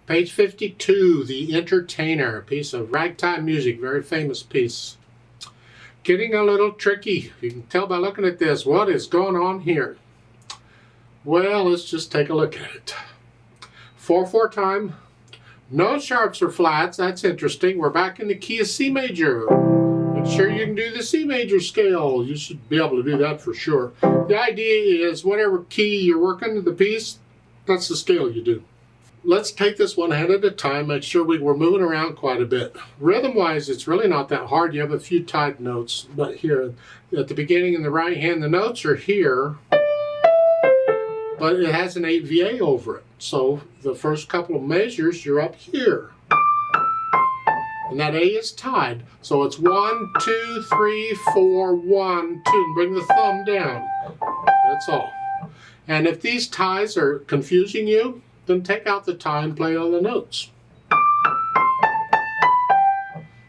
Page 52, The Entertainer, a piece of ragtime music, very famous piece. Getting a little tricky. You can tell by looking at this. What is going on here? Well, let's just take a look at it. 4/4 time. No sharps or flats. That's interesting. We're back in the key of C major. Make sure you can do the C major scale. You should be able to do that for sure. The idea is whatever key you're working the piece, that's the scale you do. Let's take this one hand at a time. Make sure we're moving around quite a bit. Rhythm-wise, it's really not that hard. You have a few tied notes, but here at the beginning in the right hand, the notes are here, but it has an 8VA over it. So the first couple of measures, you're up here. And that A is tied. So it's 1, 2, 3, 4, 1, 2. And bring the thumb down. That's all. And if these ties are confusing you, then take out the tie and play all the notes.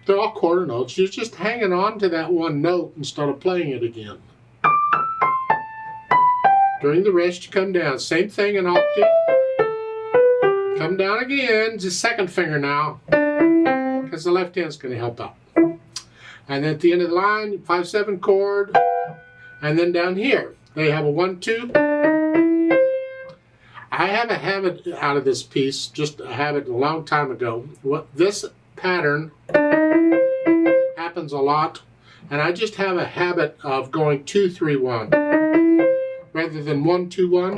They're all quarter notes. You're just hanging on to that one note instead of playing it again. During the rest, you come down. Same thing in octave. Come down again. Just second finger now, because the left hand's going to help out. And then at the end of the line, 5/7 chord. And then down here, they have a 1, 2. I have a habit out of this piece, just a habit a long time ago. This pattern happens a lot, and I just have a habit of going 2, 3, 1 rather than 1, 2, 1.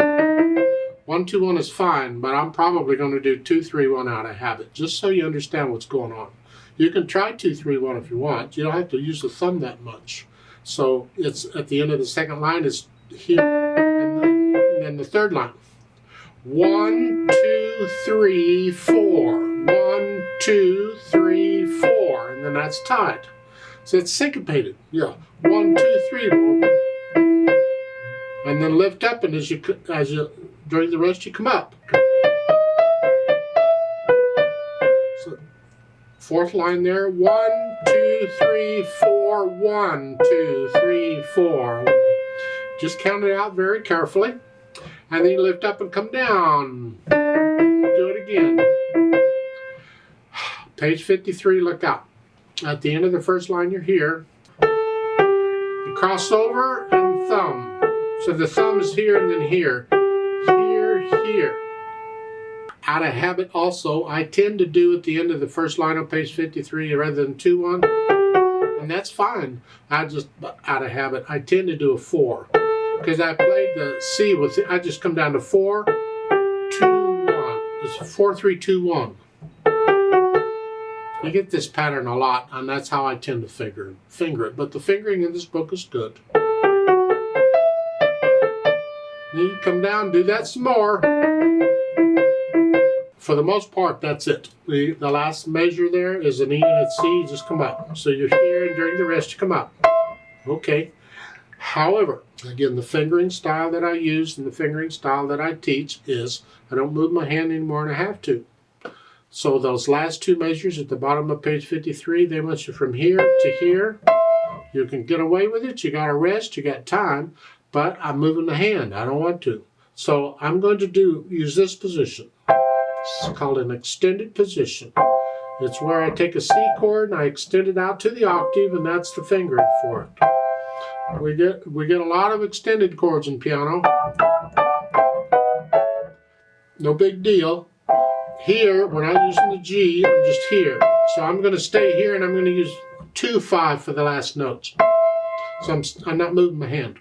1, 2, 1 is fine, but I'm probably going to do 2, 3, 1 out of habit, just so you understand what's going on. You can try 2, 3, 1 if you want. You don't have to use the thumb that much. So it's at the end of the second line is here, and then the third line. 1, 2, 3, 4. 1, 2, 3, 4. And then that's tied. So it's syncopated. Yeah. 1, 2, 3. And then lift up, and as you during the rest you come up. So fourth line there. 1, 2, 3, 4. 1, 2, 3, 4. Just count it out very carefully. And then you lift up and come down. Do it again. Page 53, look out. At the end of the first line, you're here. You cross over and thumb. So the thumb is here and then here. Here, here. Out of habit also, I tend to do at the end of the first line on page 53 rather than 2, 1. And that's fine. Out of habit, I tend to do a 4. Because I played the C with it, I just come down to 4, 2, 1. It's 4, 3, 2, 1. I get this pattern a lot, and that's how I tend to finger it. But the fingering in this book is good. Then you come down, do that some more. For the most part, that's it. The last measure there is an E and a C. Just come up. So you're here, and during the rest, you come up. Okay. However, again, the fingering style that I use and the fingering style that I teach is I don't move my hand any more than I have to. So those last two measures at the bottom of page 53, they want you from here to here. You can get away with it. You got to rest. You got time. But I'm moving the hand. I don't want to. So I'm going to use this position. It's called an extended position. It's where I take a C chord and I extend it out to the octave, and that's the fingering for it. We get a lot of extended chords in piano. No big deal. Here, we're not using the G, I'm just here. So I'm going to stay here, and I'm going to use 2, 5 for the last notes. So I'm not moving my hand.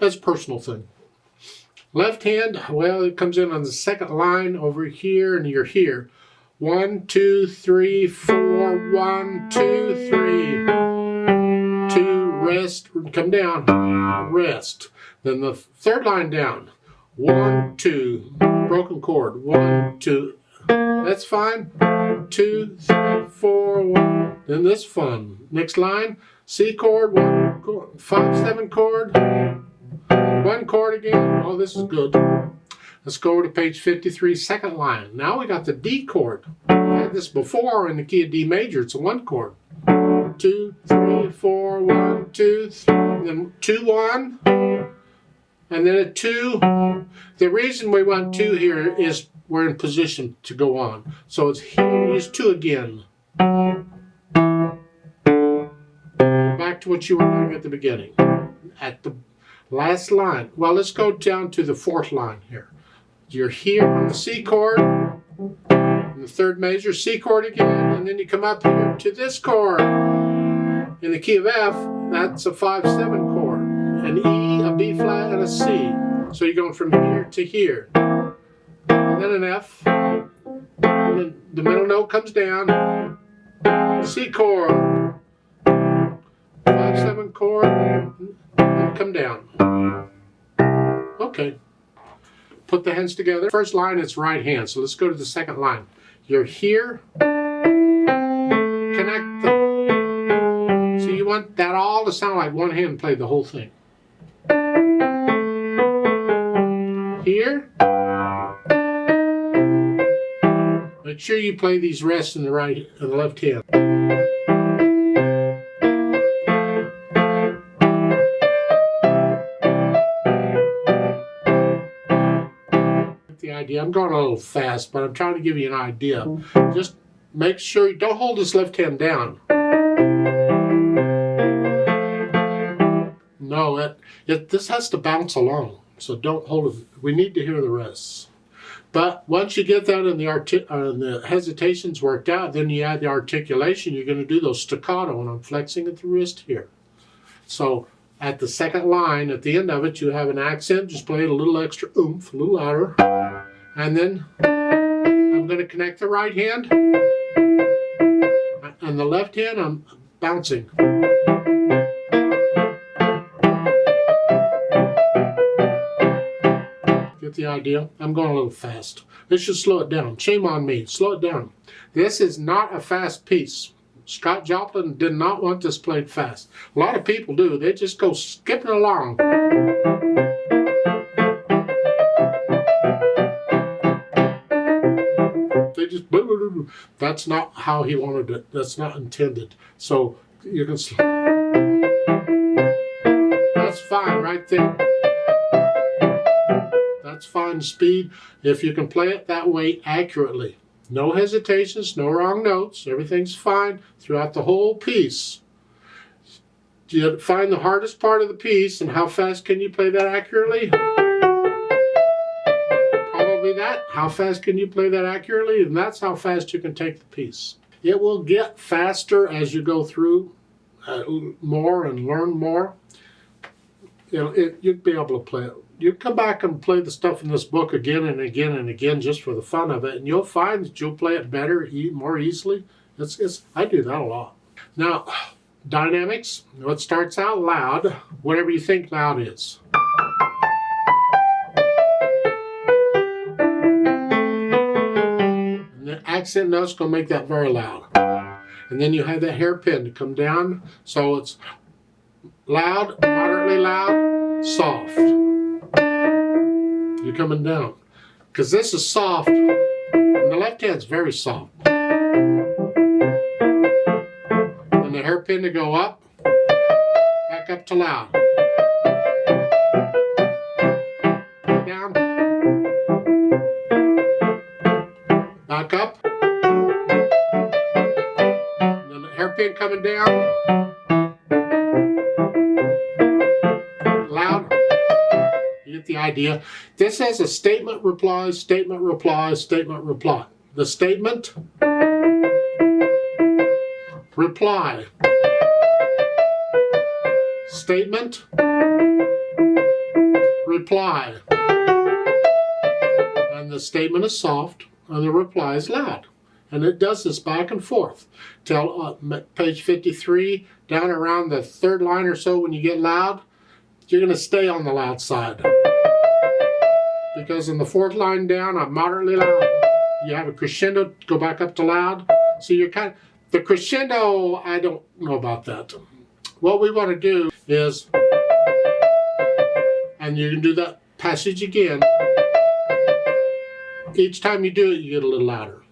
That's a personal thing. Left hand, well, it comes in on the second line over here, and you're here. 1, 2, 3, 4. 1, 2, 3. 2, rest, come down, rest. Then the third line down. 1, 2, broken chord. 1, 2, that's fine. 2, 3, 4, 1. Then this fun. Next line, C chord, 1 chord, 5/7 chord, 1 chord again. Oh, this is good. Let's go over to page 53, second line. Now we got the D chord. I had this before in the key of D major. It's a 1 chord. 2, 3, 4, 1, 2, 3. Then 2, 1. and then a 2. The reason we want 2 here is we're in position to go on. So it's here, use 2 again. Back to what you were doing at the beginning. At the last line. Well, let's go down to the 4th line here. You're here on the C chord, in the 3rd major, C chord again, and then you come up here to this chord. In the key of F, that's a 5/7 chord. An E, a B flat, and a C. So you're going from here to here. And then an F. And then the middle note comes down. C chord. 5/7 chord. And come down. Okay. Put the hands together. First line, it's right hand. So let's go to the 2nd line. You're here. Connect them. So you want that all to sound like one hand play the whole thing. Here. Make sure you play these rests in the left hand. The idea. I'm going a little fast, but I'm trying to give you an idea. Just make sure you don't hold this left hand down. No, this has to bounce along, so don't hold it. We need to hear the rests. But once you get that and the hesitations worked out, then you add the articulation. You're going to do those staccato, and I'm flexing at the wrist here. So at the 2nd line, at the end of it, you have an accent. Just play it a little extra oomph, a little louder. And then I'm going to connect the right hand. And the left hand, I'm bouncing. Get the idea? I'm going a little fast. This should slow it down. Shame on me. Slow it down. This is not a fast piece. Scott Joplin did not want this played fast. A lot of people do. They just go skipping along. They just... That's not how he wanted it. That's not intended. So you can... That's fine right there. That's fine speed if you can play it that way accurately. No hesitations, no wrong notes. Everything's fine throughout the whole piece. You find the hardest part of the piece, and how fast can you play that accurately? Probably that. How fast can you play that accurately? And that's how fast you can take the piece. It will get faster as you go through more and learn more. You'd be able to play it. You come back and play the stuff in this book again and again and again just for the fun of it, and you'll find that you'll play it better, more easily. I do that a lot. Now, dynamics. What starts out loud, whatever you think loud is. And the accent note's going to make that very loud. And then you have that hairpin to come down, so it's loud, moderately loud, soft. You're coming down. Because this is soft, and the left hand's very soft. And the hairpin to go up, back up to loud. Down. Back up. And then the hairpin coming down. Loud. You get the idea. This has a statement, reply, statement, reply, statement, reply. The statement, reply. Statement, reply. And the statement is soft, and the reply is loud. And it does this back and forth till page 53, down around the 3rd line or so. When you get loud, you're going to stay on the loud side. Because in the 4th line down, I'm moderately loud. You have a crescendo, go back up to loud. So you're the crescendo, I don't know about that. What we want to do is, and you can do that passage again. Each time you do it, you get a little louder.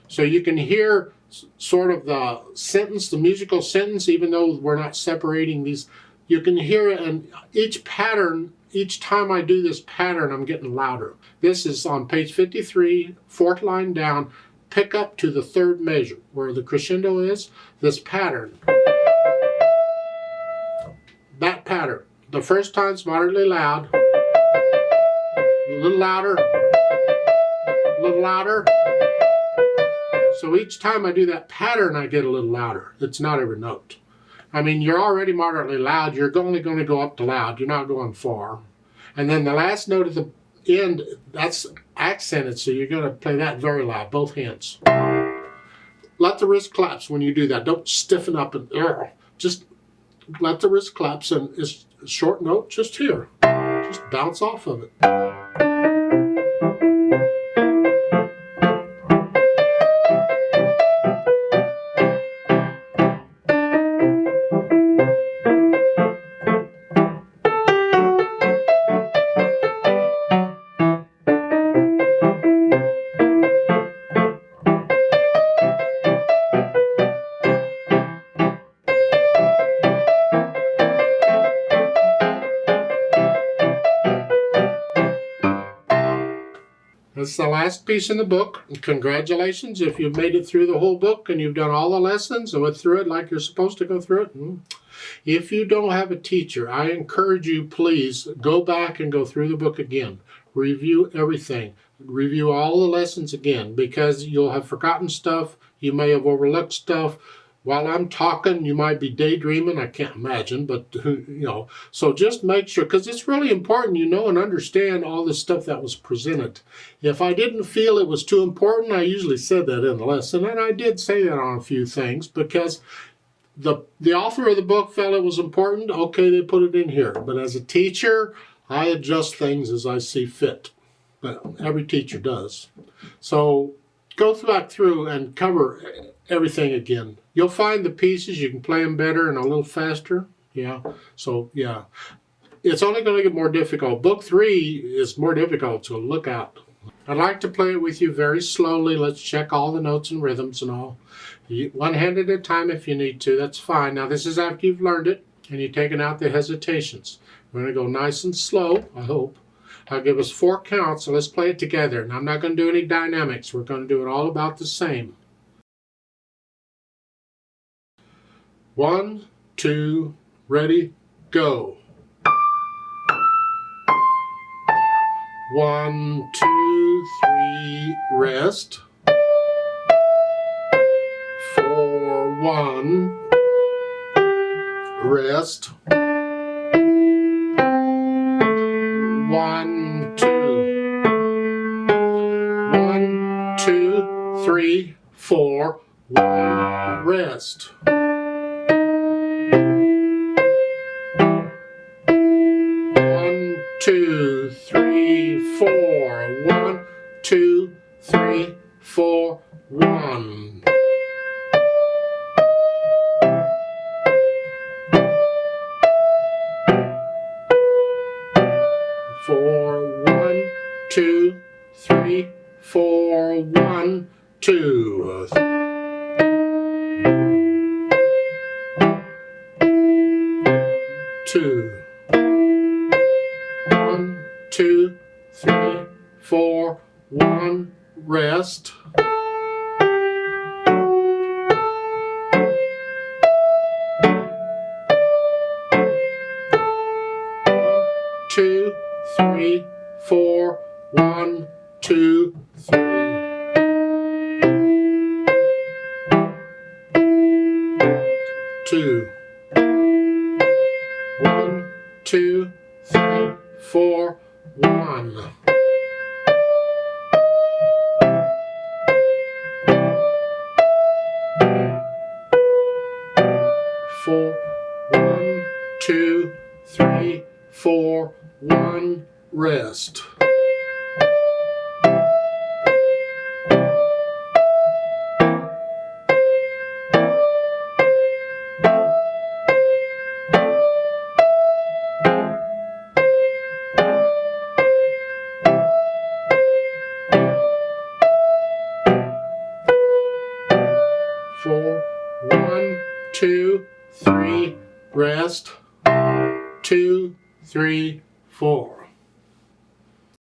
So you can hear sort of the sentence, the musical sentence, even though we're not separating these. You can hear it, and each pattern each time I do this pattern, I'm getting louder. This is on page 53, fourth line down. Pick up to the third measure where the crescendo is. This pattern. That pattern. The first time's moderately loud. A little louder. A little louder. So each time I do that pattern, I get a little louder. It's not every note. I mean, you're already moderately loud. You're only going to go up to loud. You're not going far. And then the last note at the end, that's accented, so you're going to play that very loud, both hands. Let the wrist collapse when you do that. Don't stiffen up and just let the wrist collapse, and it's a short note just here. Just bounce off of it. That's the last piece in the book. Congratulations if you've made it through the whole book and you've done all the lessons and went through it like you're supposed to go through it. If you don't have a teacher, I encourage you, please go back and go through the book again. Review everything. Review all the lessons again, because you'll have forgotten stuff. You may have overlooked stuff. While I'm talking, you might be daydreaming. I can't imagine, but so just make sure, because it's really important you know and understand all the stuff that was presented. If I didn't feel it was too important, I usually said that in the lesson, and I did say that on a few things, because the author of the book felt it was important. Okay, they put it in here. But as a teacher, I adjust things as I see fit. But every teacher does. So go back through and cover everything again. You'll find the pieces, you can play them better and a little faster. Yeah. So, yeah. It's only going to get more difficult. Book 3 is more difficult, so look out. I'd like to play it with you very slowly. Let's check all the notes and rhythms and all. One hand at a time if you need to. That's fine. Now, this is after you've learned it and you've taken out the hesitations. We're going to go nice and slow, I hope. I'll give us 4 counts, so let's play it together. And I'm not going to do any dynamics. We're going to do it all about the same. 1, 2, ready, go. 1, 2, 3, rest. 4, 1, rest. 1, 2. 1, 2, 3, 4, 1, rest. 1, 2, 3, 4. 1, 2, 3, 4, 1. 4, 1, 2, 3, 4, 1, 2. 2. 1, 2, 3, 4, 1, rest. 2, 3, 4, 1, 2, 3. 2. 1, 2, 3, 4, 1. 4, 1, 2, 3, 4, 1, rest.